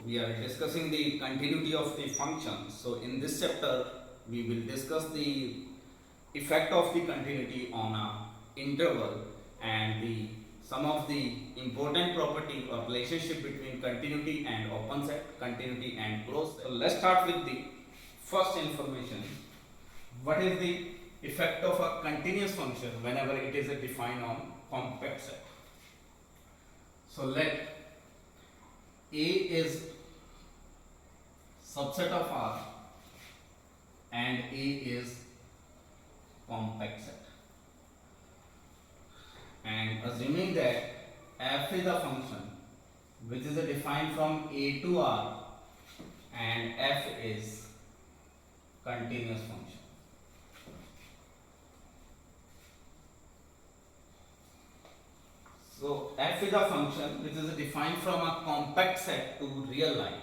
we are discussing the continuity of the function. So in this chapter we will discuss the effect of the continuity on a interval and the some of the important property or relationship between continuity and open set, continuity and closed set. So let's start with the first information. What is the effect of a continuous function whenever it is defined on compact set? So let A is subset of R and A is compact set, and assuming that f is a function which is defined from A to R and f is continuous function. So f is a function which is defined from a compact set to real line.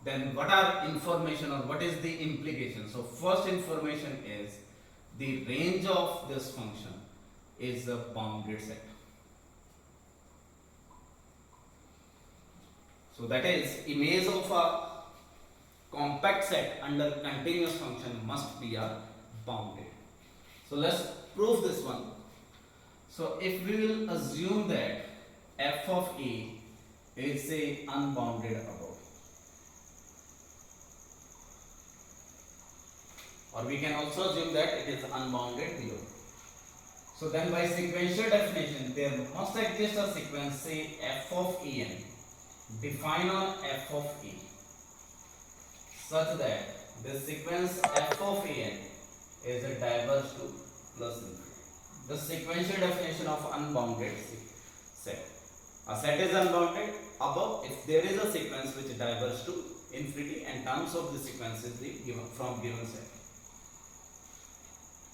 Then what are information or what is the implication? So first information is the range of this function is a bounded set. So that is image of a compact set under continuous function must be a bounded. So let's prove this one. So if we will assume that f of A is a unbounded above, or we can also assume that it is unbounded below. So then by sequential definition there must exist a sequence, say f of an, define on f of A, such that this sequence f of an is a diverge to plus infinity. The sequential definition of unbounded set. A set is unbounded above if there is a sequence which diverges to infinity and terms of the sequence is the given from given set.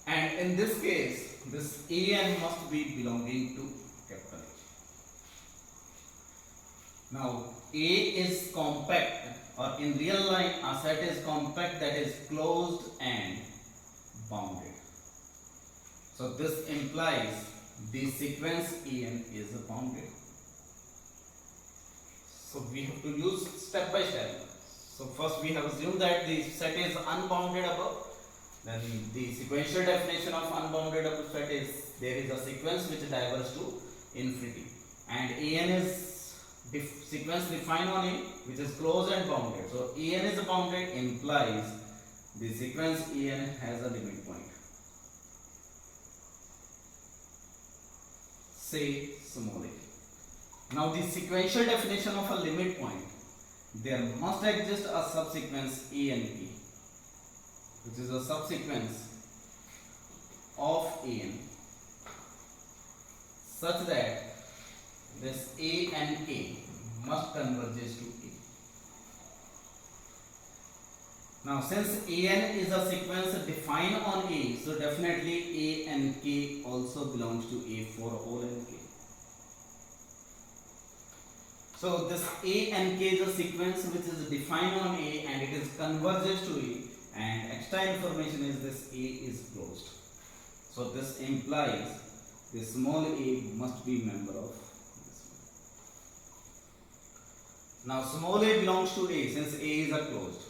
And in this case, this an must be belonging to capital A. Now, A is compact, or in real line, a set is compact, that is closed and bounded. So this implies the sequence an is bounded. So we have to use step by step. So first we have assumed that the set is unbounded above. Then the sequential definition of unbounded above set is there is a sequence which diverges to infinity, and an is sequence defined on A which is closed and bounded. So an is bounded implies the sequence an has a limit point. Say small a. Now the sequential definition of a limit point, there must exist a subsequence A and B, which is a subsequence of an, such that this A and K must converge to A. Now since an is a sequence defined on A, so definitely A and K also belongs to A for all and K. So this A and K is a sequence which is defined on A and it is converges to A, and extra information is this A is closed. So this implies the small a must be member of this one. Now small a belongs to A since A is a closed,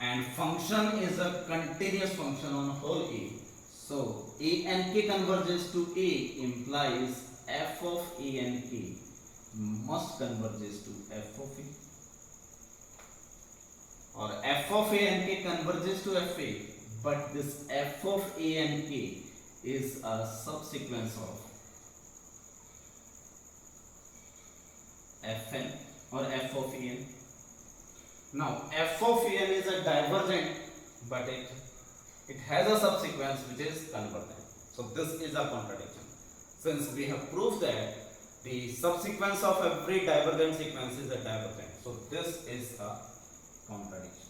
and function is a continuous function on whole A. So A and K converges to A implies f of A and K must converges to f of A, or f of A and K converges to fa, but this f of A and K is a subsequence of fn or f of an. Now f of an is a divergent, but it has a subsequence which is convergent. So this is a contradiction, since we have proved that the subsequence of every divergent sequence is a divergent. So this is a contradiction.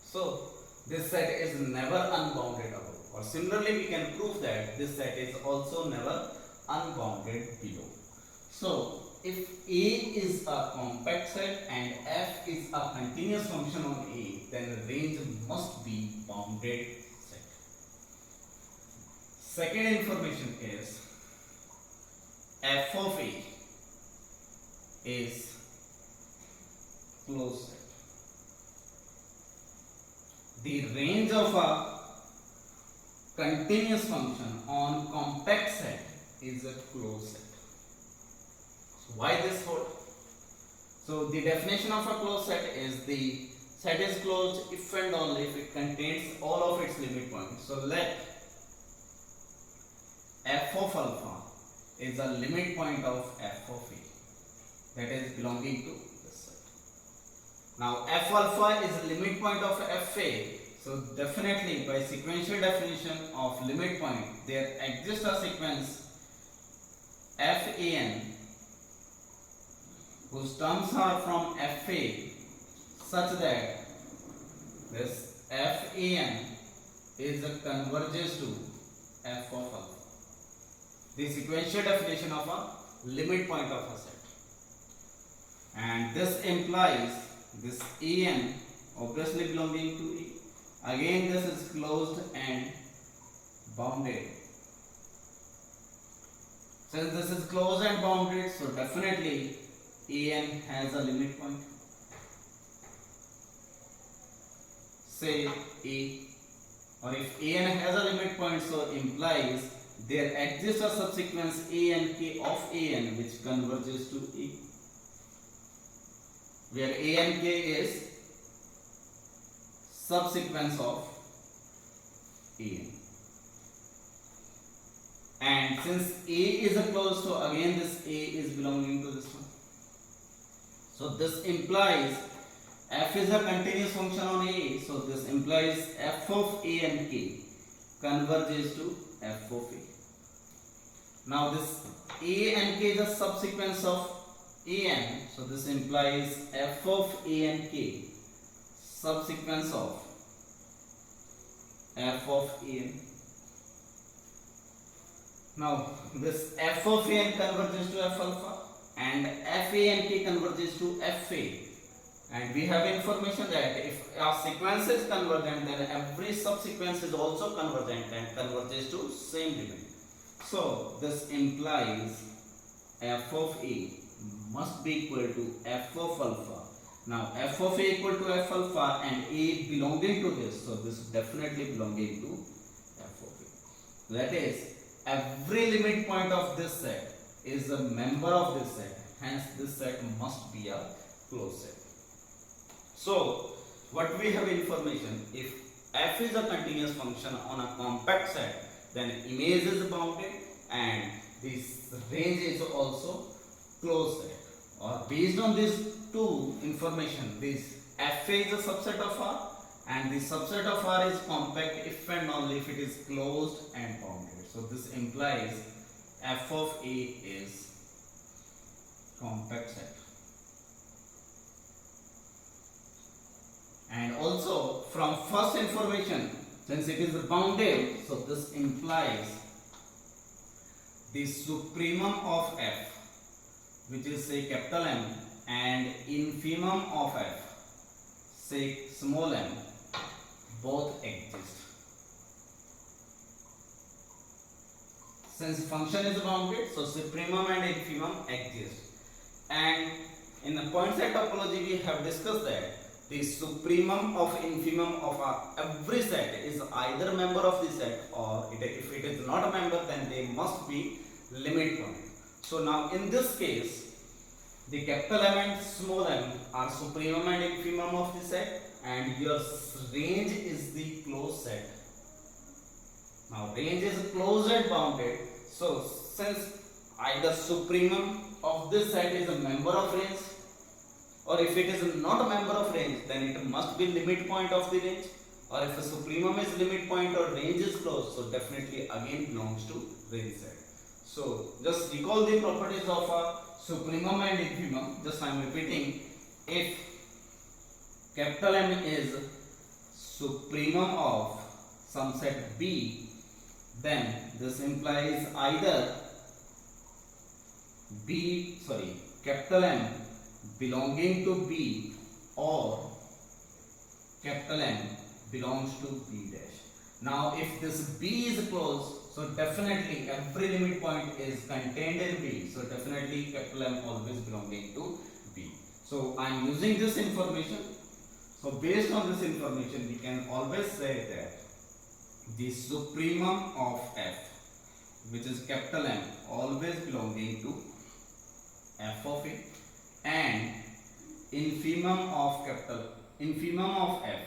So this set is never unbounded above, or similarly we can prove that this set is also never unbounded below. So if A is a compact set and f is a continuous function on A, then range must be bounded set. Second information is f of A is closed set. The range of a continuous function on compact set is a closed set. So why this hold? So the definition of a closed set is the set is closed if and only if it contains all of its limit points. So let f of alpha is a limit point of f of a that is belonging to this set. Now f alpha is a limit point of f a. So definitely by sequential definition of limit point there exists a sequence f a n whose terms are from f a such that this f a n is a converges to f of alpha. The sequential definition of a limit point of a set, and this implies this a n obviously belonging to E. Again this is closed and bounded. Since this is closed and bounded, so definitely a n has a limit point, say A, or if a n has a limit point, so implies there exists a subsequence a n k of a n which converges to E, where a n k is subsequence of a n. And since a is a closed, so again this a is belonging to this one. So this implies f is a continuous function on a, so this implies f of a and k converges to f of a. Now this a and k is a subsequence of a n, so this implies f of a and k subsequence of f of a n. Now this f of a n converges to f alpha and f a and k converges to f a, and we have information that if a sequence is convergent then every subsequence is also convergent and converges to same limit. So this implies f of a must be equal to f of alpha. Now f of a equal to f alpha and a belonging to this, so this is definitely belonging to f of a. That is, every limit point of this set is a member of this set, hence this set must be a closed set. So what we have information, if f is a continuous function on a compact set, then image is bounded and this range is also closed set. Or based on these two information, this f a is a subset of R and the subset of R is compact if and only if it is closed and bounded. So this implies f of a is compact set. And also from first information, since it is bounded, so this implies the supremum of f, which is say capital M, and infimum of f, say small m, both exist. Since function is bounded, so supremum and infimum exist. And in the point set topology we have discussed that the supremum of infimum of every set is either member of the set, or if it is not a member then they must be limit point. So now in this case the capital M and small m are supremum and infimum of the set and your range is the closed set. Now range is closed and bounded, so since either supremum of this set is a member of range, or if it is not a member of range then it must be limit point of the range, or if a supremum is limit point or range is closed, so definitely again belongs to range set. So just recall the properties of a supremum and infimum. Just I am repeating, if capital M is supremum of some set B, then this implies either capital M belonging to B or capital M belongs to B dash. Now if this B is closed, so definitely every limit point is contained in B, so definitely capital M always belonging to B. So I am using this information. So based on this information, we can always say that the supremum of f, which is capital M, always belonging to f of a, and infimum of f,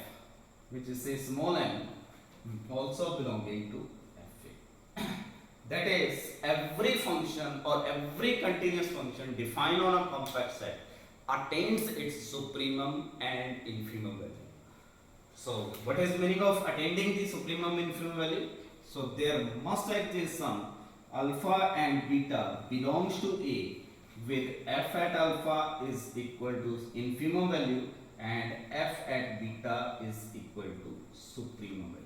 which is say small m, also belonging to f a. That is, every function or every continuous function defined on a compact set attains its supremum and infimum value. So what is meaning of attaining the supremum infimum value? So there must exist some alpha and beta belongs to A with f at alpha is equal to infimum value and f at beta is equal to supremum value.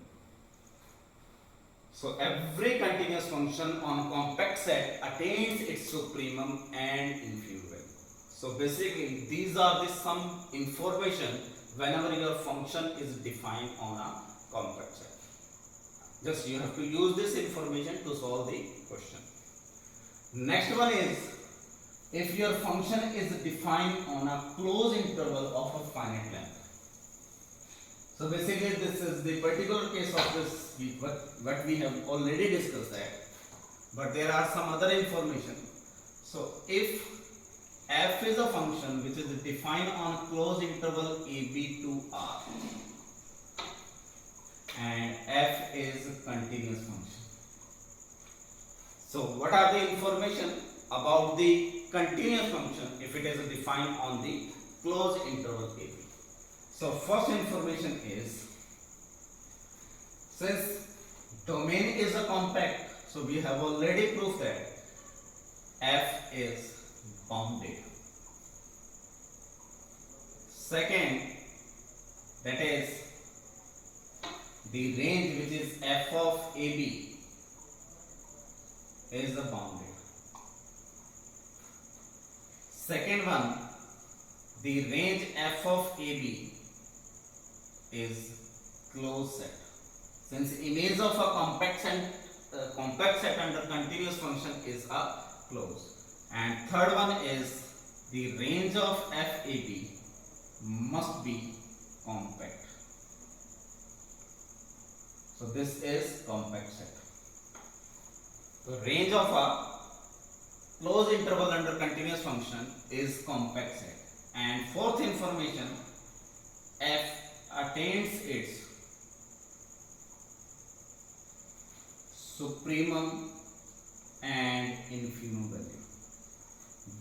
So every continuous function on compact set attains its supremum and infimum value. So basically these are the some information whenever your function is defined on a compact set. Just you have to use this information to solve the question. Next one is, if your function is defined on a closed interval of a finite length. So basically this is the particular case of this what we have already discussed that, but there are some other information. So if f is a function which is defined on closed interval ab to r and f is a continuous function. So what are the information about the continuous function if it is defined on the closed interval ab? So first information is, since domain is a compact, so we have already proved that f is bounded. Second, that is the range which is f of AB is the bounded. Second one, the range f of AB is closed set. Since image of a compact set under continuous function is a closed. And third one is the range of FAB must be compact. So this is compact set. So range of a closed interval under continuous function is compact set. And fourth information, f attains its supremum and infimum value.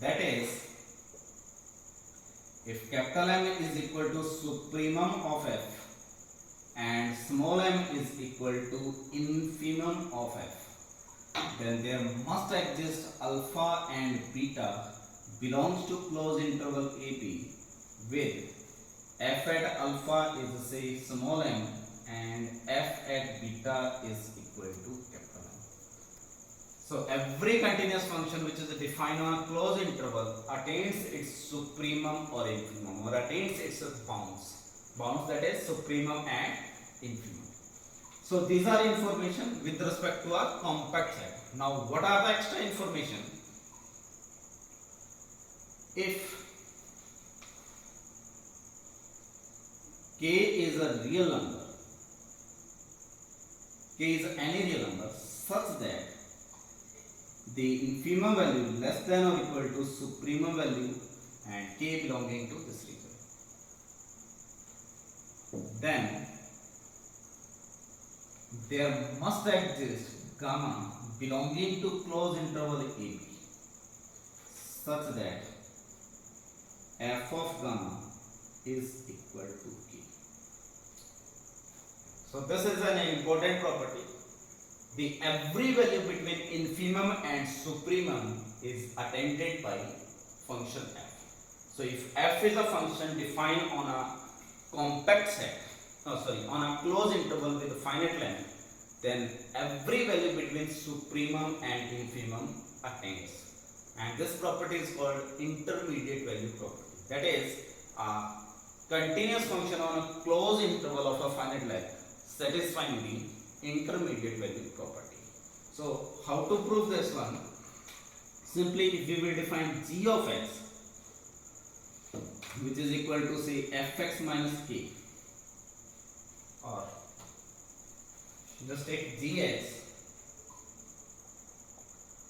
That is, if capital M is equal to supremum of f and small m is equal to infimum of f, then there must exist alpha and beta belongs to closed interval AB with f at alpha is say small m and f at beta is equal to capital M. So every continuous function which is defined on a closed interval attains its supremum or infimum, or attains its bounds that is supremum and infimum. So these are information with respect to a compact set. Now what are the extra information? If k is a real number, k is any real number such that the infimum value less than or equal to supremum value and k belonging to this region, then there must exist gamma belonging to closed interval AB such that f of gamma is equal to k. So this is an important property. The every value between infimum and supremum is attained by function f. So if f is a function defined on a compact set, on a closed interval with a finite length, then every value between supremum and infimum attains. And this property is called intermediate value property. That is, a continuous function on a closed interval of a finite length satisfying the intermediate value property. So how to prove this one? Simply if we will define g of x, which is equal to say fx minus k, or just take gx,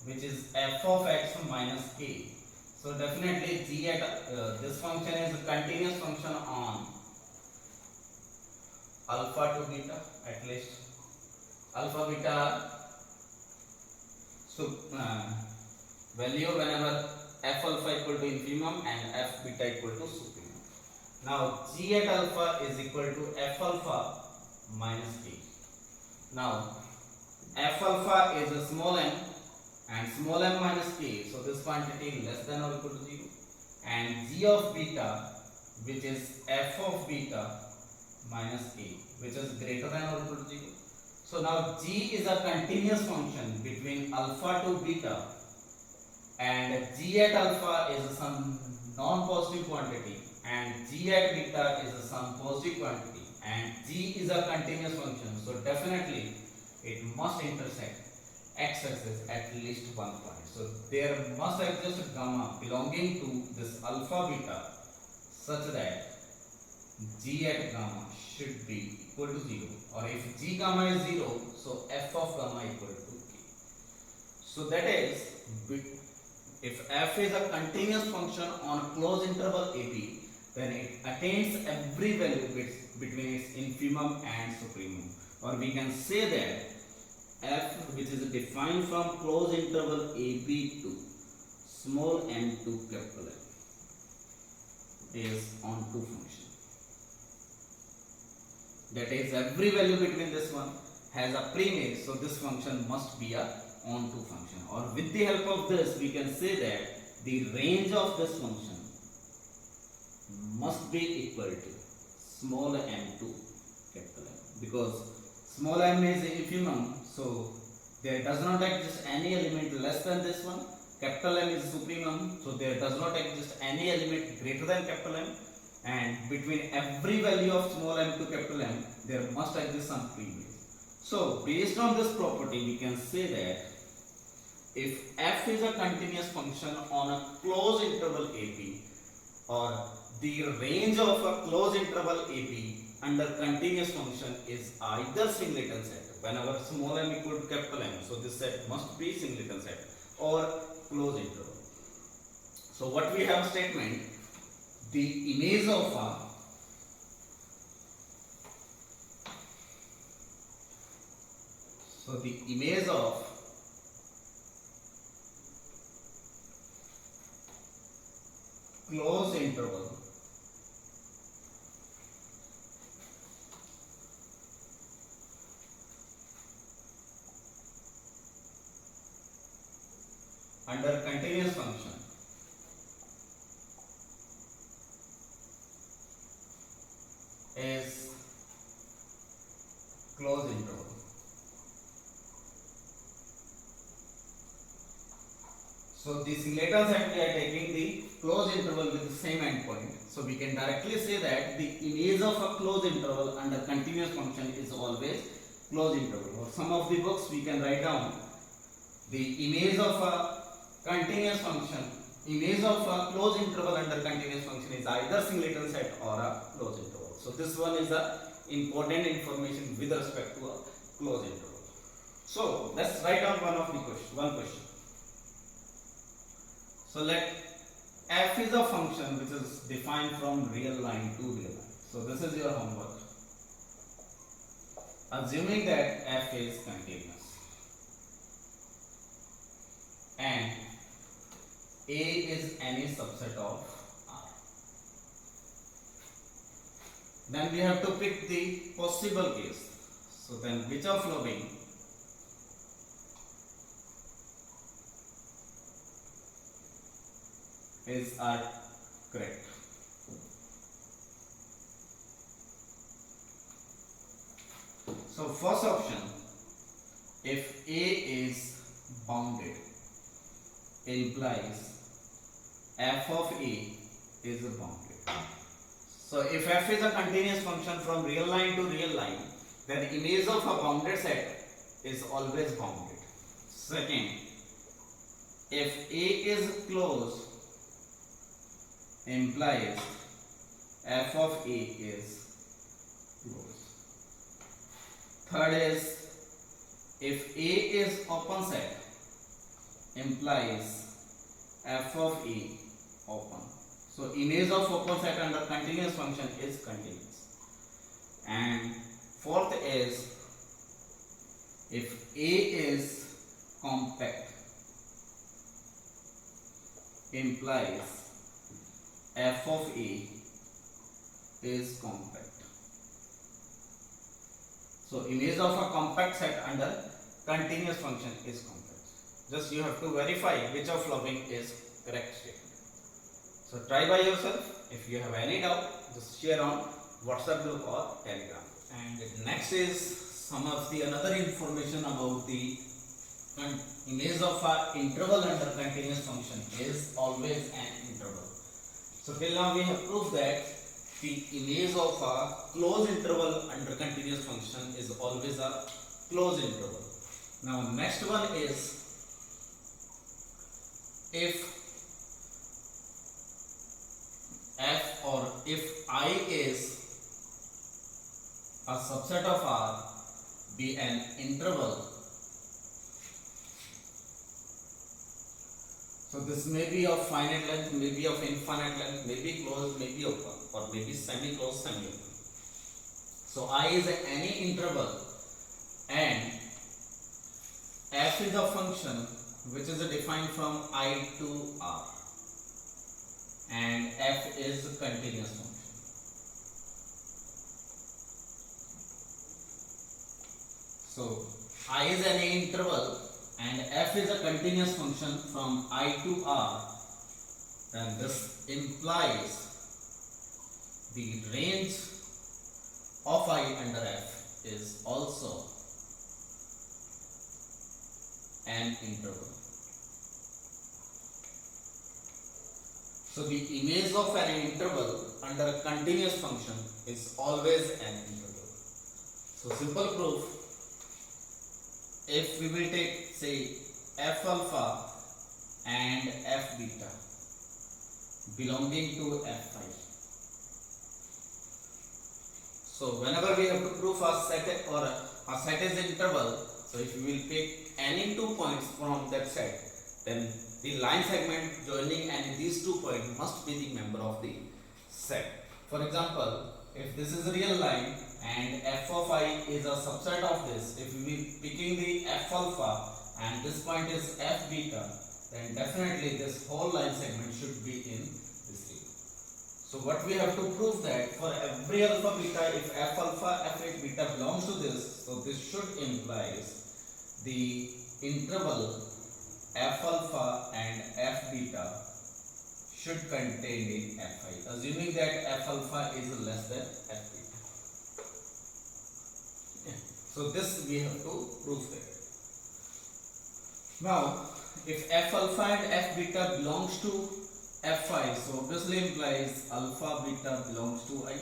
which is f of x minus k. So definitely g at this function is a continuous function on alpha to beta, at least alpha beta are so value whenever f alpha equal to infimum and f beta equal to supremum. Now g at alpha is equal to f alpha minus k. Now f alpha is a small m and small m minus k, so this quantity less than or equal to 0, and g of beta, which is f of beta minus k, which is greater than or equal to 0. So now g is a continuous function between alpha to beta, and g at alpha is some non-positive quantity and g at beta is some positive quantity, and g is a continuous function, so definitely it must intersect x-axis at least one point. So there must exist a gamma belonging to this alpha beta such that g at gamma should be equal to 0, or if g gamma is 0, so f of gamma equal to k. So that is, if f is a continuous function on a closed interval ab, then it attains every value between its infimum and supremum, or we can say that f, which is defined from closed interval ab to small m to capital M, is onto function. That is, every value between this one has a premix, so this function must be a onto function, or with the help of this we can say that the range of this function must be equal to small m to capital M, because small m is infimum, so there does not exist any element less than this one. Capital M is supremum, so there does not exist any element greater than capital M, and between every value of small m to capital M there must exist some premix. So based on this property we can say that if f is a continuous function on a closed interval ab, or the range of a closed interval ab under continuous function is either singleton set, whenever small m equal to capital M, so this set must be singleton set, or closed interval. So what we have statement, the image of a closed interval under continuous function is closed interval. So the singleton set we are taking the closed interval with the same endpoint, so we can directly say that the image of a closed interval under continuous function is always closed interval. Or some of the books we can write down the image of a continuous function, image of a closed interval under continuous function is either singleton set or a closed interval. So this one is a important information with respect to a closed interval. So let's write down one question. So let f is a function which is defined from real line to real line. So this is your homework. Assuming that f is continuous and A is any subset of R, then we have to pick the possible case. So then which of following is correct? So first option, if A is bounded, implies f of A is bounded. So if f is a continuous function from real line to real line, then the image of a bounded set is always bounded. Second, if A is closed, implies f of a is closed. Third is, if A is open set, implies f of A open. So image of open set under continuous function is continuous. And fourth is, if A is compact, implies f of A is compact. So image of a compact set under continuous function is compact. Just you have to verify which of following is correct statement. So try by yourself. If you have any doubt, just share on WhatsApp group or Telegram. And next is some of the another information about the image of a interval under continuous function is always an interval. So till now we have proved that the image of a closed interval under continuous function is always a closed interval. Now next one is, if f or if I is a subset of R be an interval. So this may be of finite length, may be of infinite length, may be closed, may be open, or may be semi-closed, semi-open. So I is any interval and f is a function which is defined from I to R, and f is a continuous function. So I is any interval and f is a continuous function from I to R, then this implies the range of I under f is also an interval. So the image of an interval under a continuous function is always an interval. So simple proof, if we will take say f alpha and f beta belonging to f5. So whenever we have to prove a set or a set is interval, so if we will pick any 2 points from that set, then the line segment joining any these 2 points must be the member of the set. For example, if this is a real line and f of I is a subset of this, if we be picking the f alpha and this point is f beta, then definitely this whole line segment should be in this region. So what we have to prove that for every alpha beta, if f alpha f beta belongs to this, so this should implies the interval f alpha and f beta should contain in fi, assuming that f alpha is less than f beta. Okay. So this we have to prove that. Now, if f alpha and f beta belongs to fi, so obviously implies alpha beta belongs to I.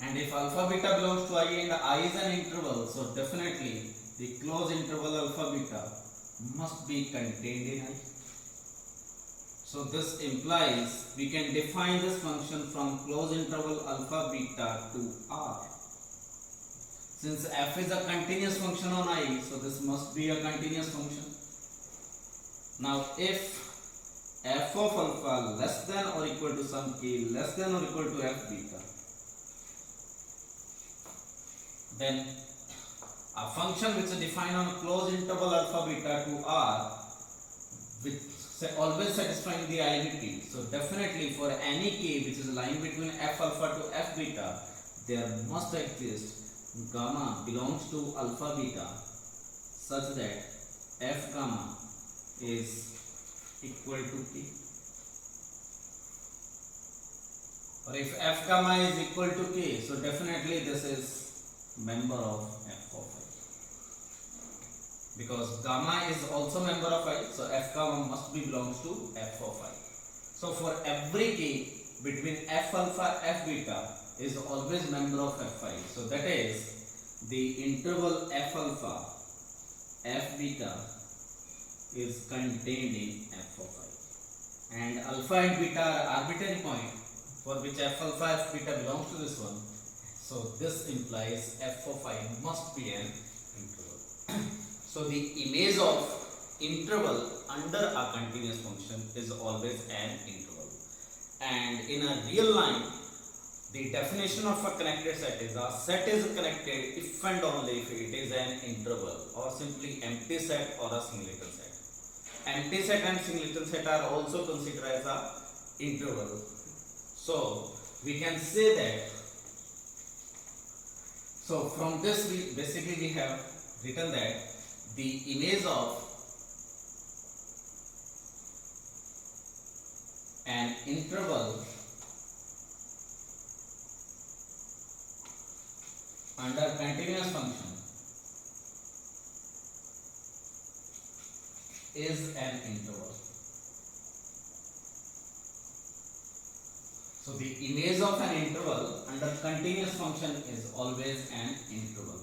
And if alpha beta belongs to I and I is an interval, so definitely the closed interval alpha beta must be contained in I. So this implies we can define this function from closed interval alpha beta to R. Since f is a continuous function on I, so this must be a continuous function. Now if f of alpha less than or equal to some k less than or equal to f beta, then a function which is defined on closed interval alpha beta to R, which always satisfying the identity. So definitely for any k which is lying between f alpha to f beta, there must exist gamma belongs to alpha beta such that f gamma is equal to k. Or if f gamma is equal to k, so definitely this is member of f of I, because gamma is also member of I, so f gamma must be belongs to f of I. So for every k between f alpha f beta is always member of fi, so that is the interval f alpha f beta is contained in f of I. and alpha and beta are arbitrary point for which f alpha f beta belongs to this one. So this implies f of I must be an interval. So the image of interval under a continuous function is always an interval. And in a real line, the definition of a connected set is a set is connected if and only if it is an interval or simply empty set or a singleton set. Empty set and singleton set are also considered as a interval. So we can say that. So from this we have written that the image of an interval under continuous function is an interval. So the image of an interval under continuous function is always an interval.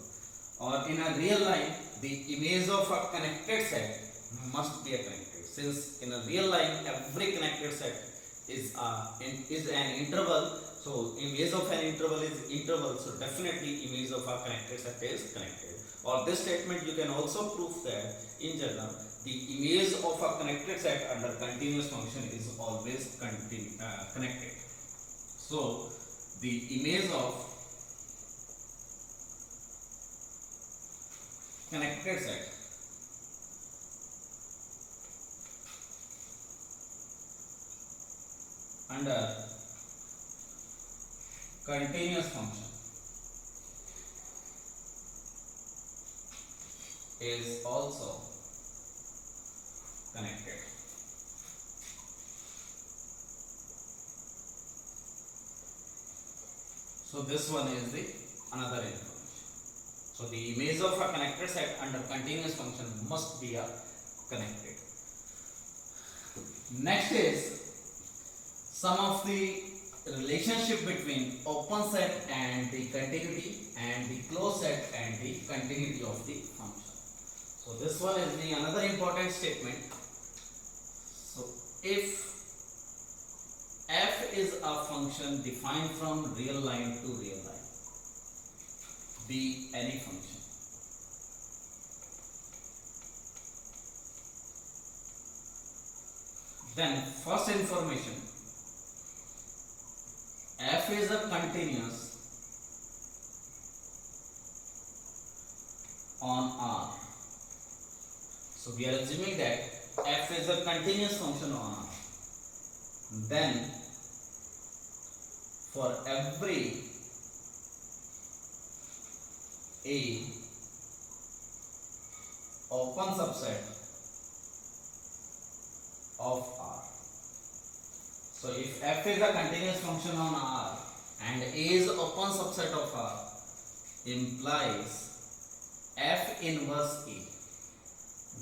Or in a real line, the image of a connected set must be a connected. Since in a real line, every connected set is an interval. So image of an interval is interval. So definitely image of a connected set is connected. Or this statement you can also prove that in general the image of a connected set under continuous function is always connected. So the image of connected set under continuous function is also connected. So this one is the another information. So the image of a connected set under continuous function must be a connected. Next is some of the relationship between open set and the continuity and the closed set and the continuity of the function. So this one is the another important statement. So if f is a function defined from real line to real line, be any function, then first information, f is a continuous on R. So we are assuming that f is a continuous function on R. Then for every a open subset of R. So if f is a continuous function on R and a is open subset of R, implies f inverse a,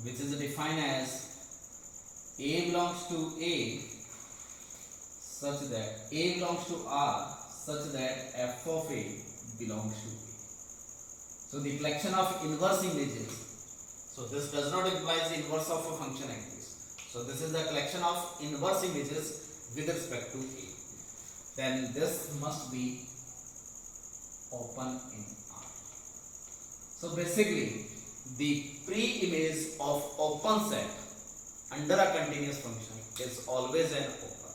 which is defined as a belongs to a such that a belongs to R such that f of a belongs to a. So the collection of inverse images. So this does not imply the inverse of a function like this. So this is the collection of inverse images with respect to a. Then this must be open in R. So basically the pre-image of open set under a continuous function is always an open.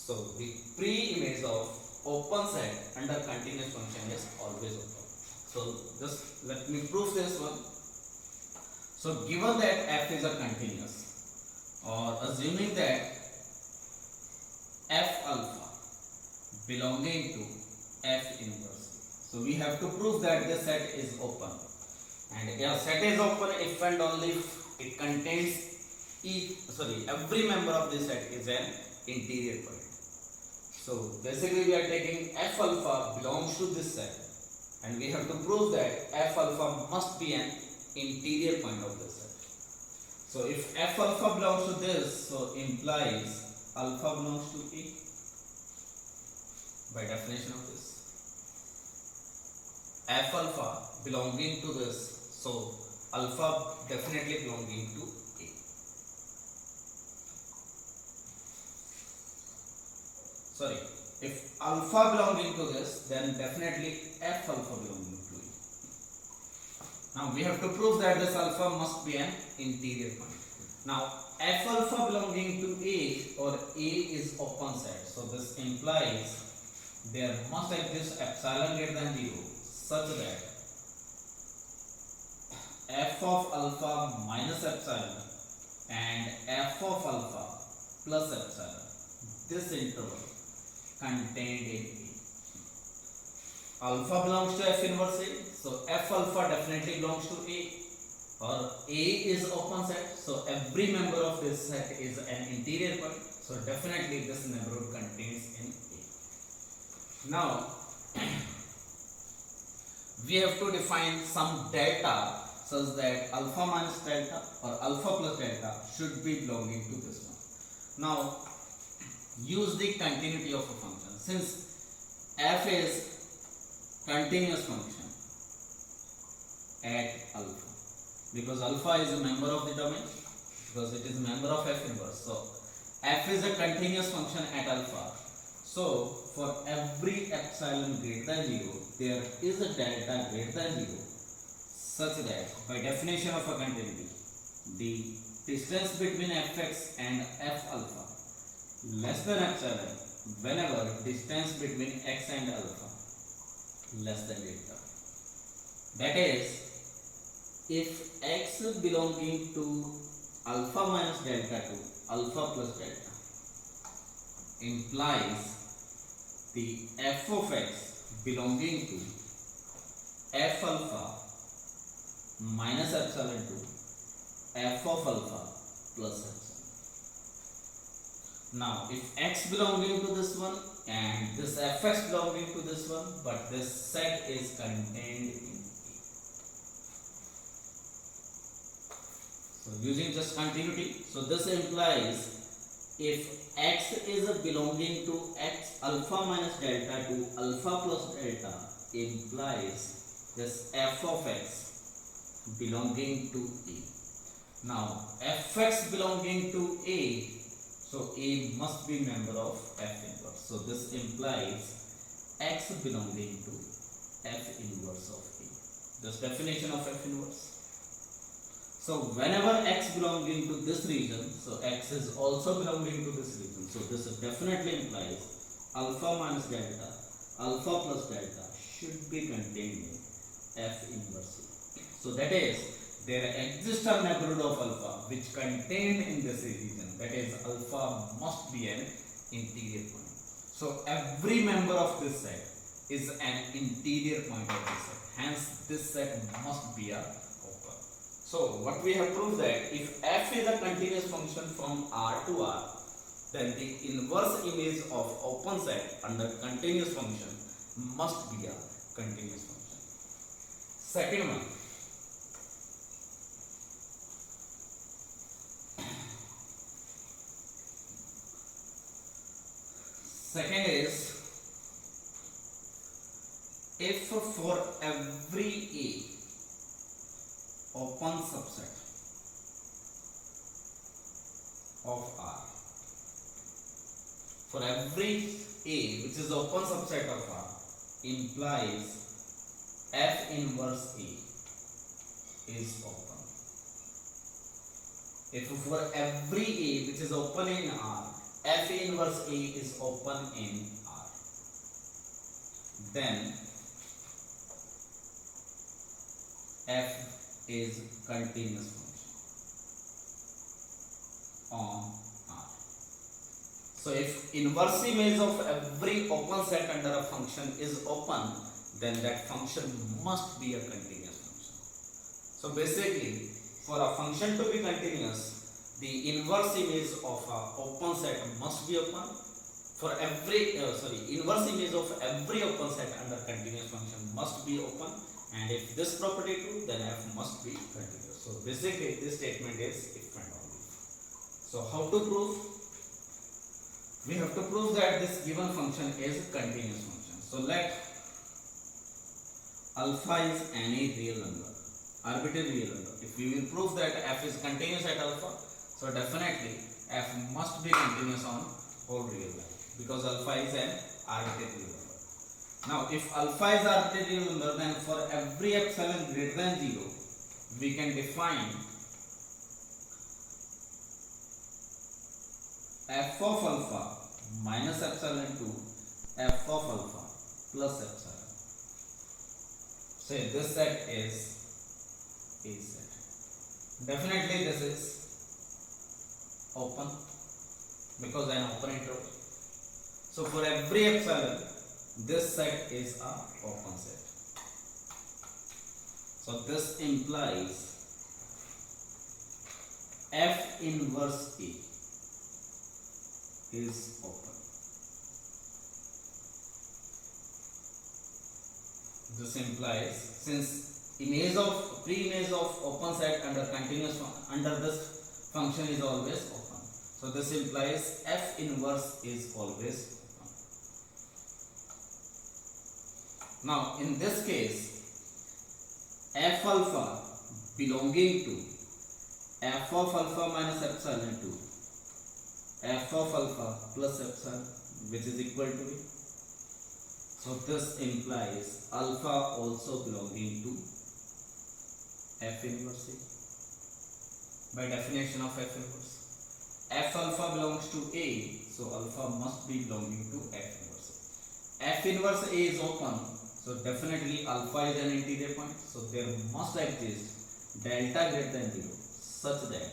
So the pre-image of open set under continuous function is always open. So just let me prove this one. So given that f is a continuous, or assuming that f alpha belonging to f inverse, so we have to prove that the set is open. And a set is open if and only if it contains every member of the set is an interior point. So basically we are taking f alpha belongs to this set, and we have to prove that f alpha must be an interior point of this set. So if f alpha belongs to this, so implies alpha belongs to A by definition of this. F alpha belonging to this, so alpha definitely belonging to A. sorry, if alpha belonging to this, then definitely f alpha belonging to it. Now we have to prove that this alpha must be an interior point. Now f alpha belonging to A or A is open set. So this implies there must exist epsilon greater than 0 such that f of alpha minus epsilon and f of alpha plus epsilon, this interval contained in A. Alpha belongs to f inverse A, so f alpha definitely belongs to A, or A is open set, so every member of this set is an interior point, so definitely this neighborhood contains in A. Now we have to define some delta such that alpha minus delta or alpha plus delta should be belonging to this one. Now use the continuity of a function. Since f is continuous function at alpha, because alpha is a member of the domain, because it is a member of f inverse, so f is a continuous function at alpha. So for every epsilon greater than 0, there is a delta greater than 0 such that by definition of a continuity, the distance between fx and f alpha less than epsilon whenever distance between x and alpha less than delta. That is, if x belonging to alpha minus delta to alpha plus delta implies the f of x belonging to f alpha minus epsilon to f of alpha plus epsilon. Now if x belonging to this one and this fx belonging to this one, but this set is contained in A. So using just continuity, so this implies if x is belonging to x alpha minus delta to alpha plus delta implies this f of x belonging to A. Now fx belonging to A, so A must be member of f inverse. So this implies x belonging to f inverse of A. This definition of f inverse. So whenever x belonging to this region, so x is also belonging to this region. So this definitely implies alpha minus delta, alpha plus delta should be contained in f inverse A. So that is, there exists a neighborhood of alpha which contained in this region. That is, alpha must be an interior point. So every member of this set is an interior point of this set. Hence, this set must be a open. So what we have proved that if f is a continuous function from R to R, then the inverse image of open set under continuous function must be a continuous function. Second one. Second is, if for every A open subset of R, for every A which is open subset of R implies f inverse A is open. If for every A which is open in R, f inverse A is open in R, then f is continuous function on R. So if inverse image of every open set under a function is open, then that function must be a continuous function. So basically, for a function to be continuous, the inverse image of a open set must be open. For every inverse image of every open set under continuous function must be open, and if this property true, then f must be continuous. So basically, this statement is if and only. So how to prove? We have to prove that this given function is a continuous function. So let alpha is any real number, arbitrary real number. If we will prove that f is continuous at alpha, so definitely f must be continuous on whole real value. because alpha is an arbitrary number. Now, if alpha is arbitrary number, then for every epsilon greater than 0, we can define f of alpha minus epsilon to f of alpha plus epsilon. Say this set is A set. Definitely this is open because an open interval. So for every epsilon, this set is a open set. So this implies F inverse A is open. This implies, since pre-image of open set under this function is always open. So this implies F inverse is always open. Now in this case, F alpha belonging to F of alpha minus epsilon to F of alpha plus epsilon, which is equal to A. So this implies alpha also belonging to F inverse A. By definition of F inverse, F alpha belongs to A, so alpha must be belonging to F inverse A. F inverse A is open, so definitely alpha is an interior point, so there must exist delta greater than 0 such that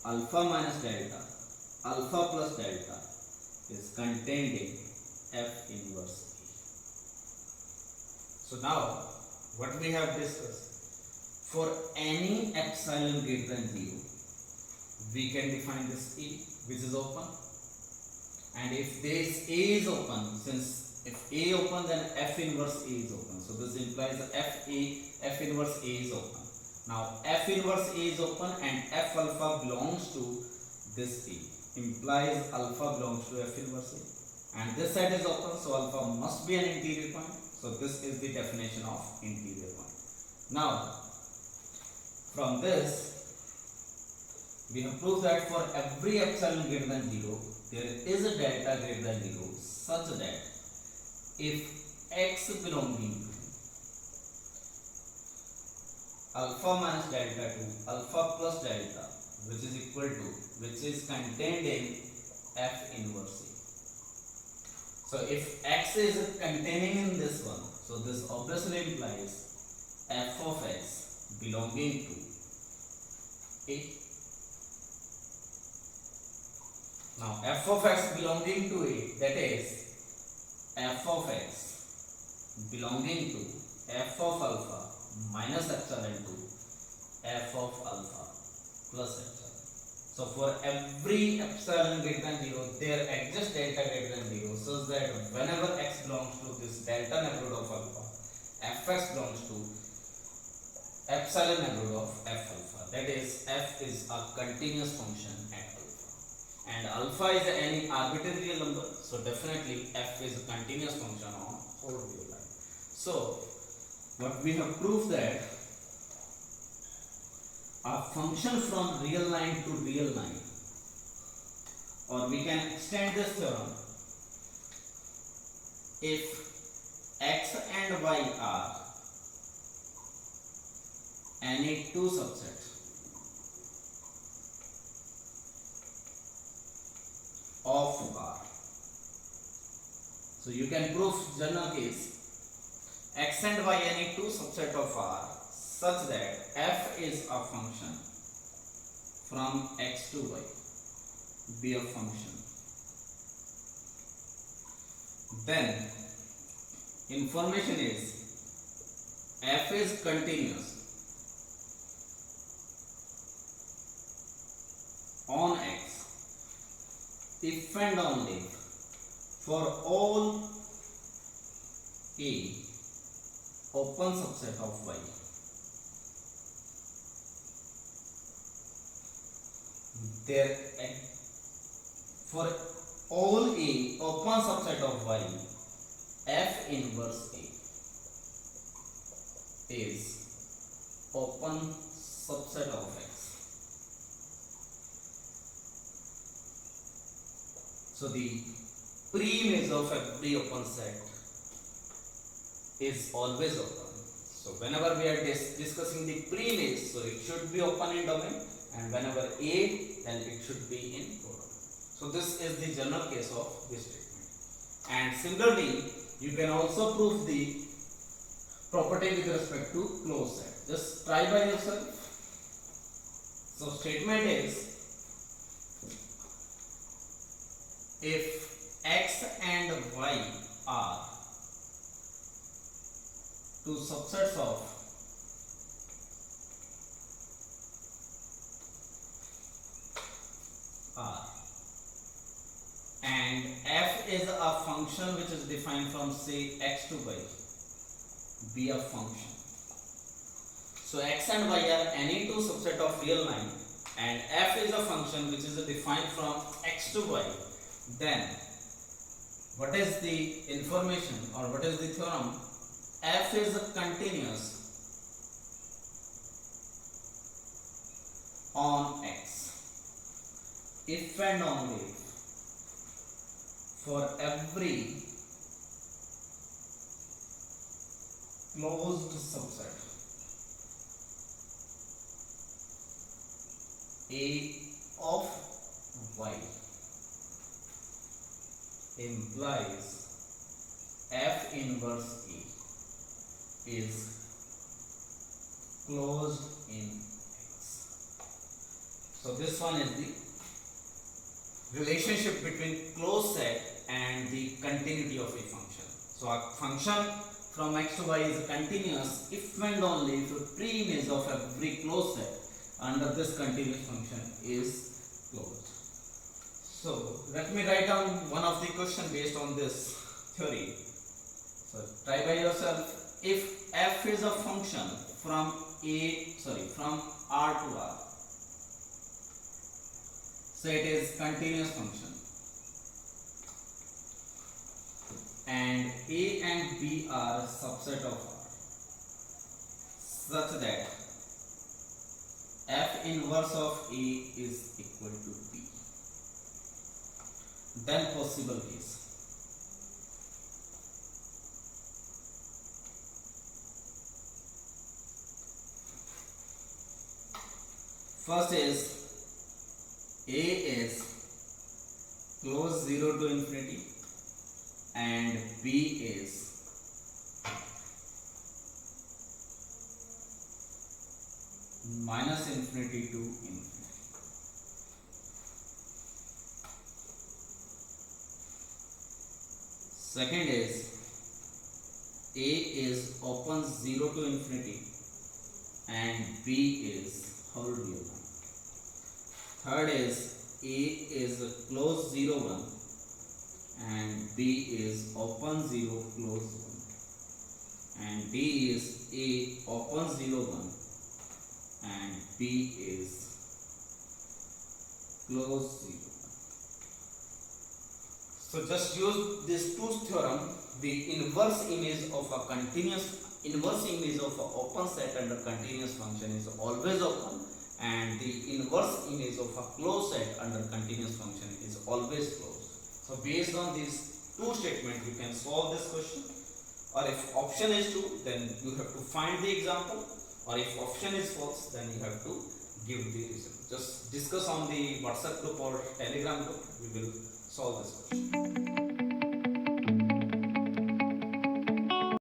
alpha minus delta, alpha plus delta is contained in F inverse A. So now what we have discussed, for any epsilon greater than 0, we can define this A which is open, and if this A is open, since if A open, then F inverse A is open. So this implies that F inverse A is open. Now F inverse A is open and F alpha belongs to this A, implies alpha belongs to F inverse A, and this set is open, so alpha must be an interior point. So this is the definition of interior point. Now from this we have proved that for every epsilon greater than 0, there is a delta greater than 0 such that if x belonging to alpha minus delta to alpha plus delta, which is equal to, which is contained in F inverse A. So if x is containing in this one, so this obviously implies F of x belonging to A. Now F of x belonging to A, that is F of x belonging to F of alpha minus epsilon to F of alpha plus epsilon. So for every epsilon greater than 0, there exists delta greater than 0 such that whenever x belongs to this delta neighborhood of alpha, fx belongs to epsilon neighborhood of f alpha. That is, f is a continuous function at alpha. And alpha is any arbitrary real number, so definitely f is a continuous function on whole real line. So what we have proved that a function from real line to real line, or we can extend this theorem, if x and y are any two subsets of R. So you can prove general case x and y any two subset of R such that f is a function from x to y, be a function. Then information is f is continuous on x if and only for all A open subset of y. There for all A open subset of y, f inverse A is open subset of x. So the pre-image of every open set is always open. So whenever we are discussing the pre-image, so it should be open in domain, and whenever A, then it should be in product. So this is the general case of this statement. And similarly, you can also prove the property with respect to closed set. Just try by yourself. So statement is, if X and Y are two subsets of R, and F is a function which is defined from say X to Y, be a function. So X and Y are any two subset of real line, and F is a function which is defined from X to Y. Then what is the information or what is the theorem? F is continuous on X if and only for every closed subset A of Y implies F inverse A is closed in X. So this one is the relationship between closed set and the continuity of a function. So a function from X to Y is continuous if and only if a pre-image of every closed set under this continuous function is closed. So let me write down one of the question based on this theory. So try by yourself. If F is a function from from R to R, so it is continuous function, and A and B are subset of R, such that F inverse of A is equal to B. Then possible case. First is A is close 0 to infinity and B is minus infinity to infinity. Second is A is open 0 to infinity and B is whole real line. Third is A is close 0 1 and B is open 0 close 1, and D is A open 0 1 and B is close 0 1. So just use this two theorem. The inverse image of a open set under continuous function is always open, and the inverse image of a closed set under continuous function is always closed. So based on these two statements you can solve this question, or if option is true then you have to find the example, or if option is false then you have to give the reason. Just discuss on the WhatsApp group or Telegram group, we will solve this question.